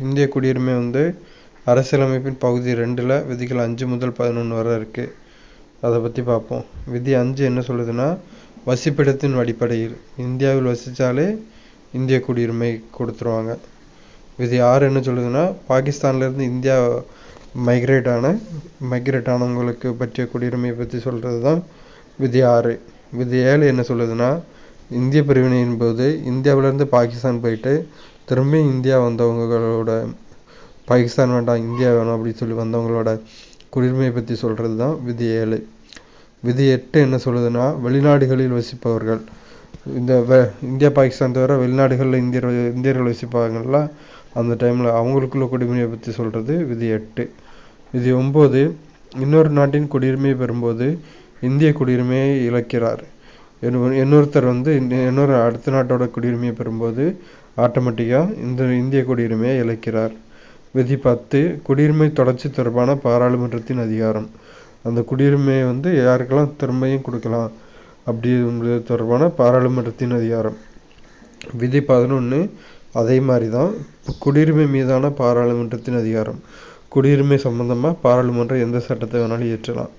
இந்திய குடியுரிமை வந்து அரசியலமைப்பின் பகுதி 2ல் விதிகள் 5 முதல் 11 வரை இருக்குது. அதை பற்றி பார்ப்போம். விதி 5 என்ன சொல்லுதுன்னா, வசிப்பிடத்தின் அடிப்படையில் இந்தியாவில் வசித்தாலே இந்திய குடியுரிமை கொடுத்துருவாங்க. விதி 6 என்ன சொல்லுதுன்னா, பாகிஸ்தான்லேருந்து இந்தியா மைக்ரேட் ஆனவங்களுக்கு பற்றிய குடியுரிமையை பற்றி சொல்கிறது தான் விதி 6. விதி 7 என்ன சொல்லுதுன்னா, இந்திய பிரிவினையின் போது இந்தியாவிலேருந்து பாகிஸ்தான் போயிட்டு திரும்பி இந்தியா வந்தவங்களோட, பாகிஸ்தான் வேண்டாம் இந்தியா வேணும் அப்படின்னு சொல்லி வந்தவங்களோட குடியுரிமையை பற்றி சொல்கிறது தான் விதி 7. விதி 8 என்ன சொல்லுதுன்னா, வெளிநாடுகளில் வசிப்பவர்கள், இந்த இந்தியா பாகிஸ்தான் தவிர வெளிநாடுகளில் இந்தியர்கள் வசிப்பாங்கள்ல, அந்த டைமில் அவங்களுக்குள்ள குடியுரிமையை பற்றி சொல்கிறது விதி 8. விதி 9, இன்னொரு நாட்டின் குடியுரிமையை பெறும்போது இந்திய குடியுரிமையை இழக்கிறார். இன்னொருத்தர் வந்து இன்னொரு அடுத்த நாட்டோட குடியுரிமையை பெறும்போது ஆட்டோமேட்டிக்காக இந்த இந்திய குடியுரிமையை இழக்கிறார். விதி 10, குடியுரிமை தொடர்ச்சி தொடர்பான பாராளுமன்றத்தின் அதிகாரம். அந்த குடியுரிமையை வந்து யாருக்கெல்லாம் திரும்பியும் கொடுக்கலாம் அப்படிங்கிறது தொடர்பான பாராளுமன்றத்தின் அதிகாரம். விதி 11, அதே மாதிரி தான் குடியுரிமை மீதான பாராளுமன்றத்தின் அதிகாரம். குடியுரிமை சம்பந்தமாக பாராளுமன்றம் எந்த சட்டத்தை வேணாலும் இயற்றலாம்.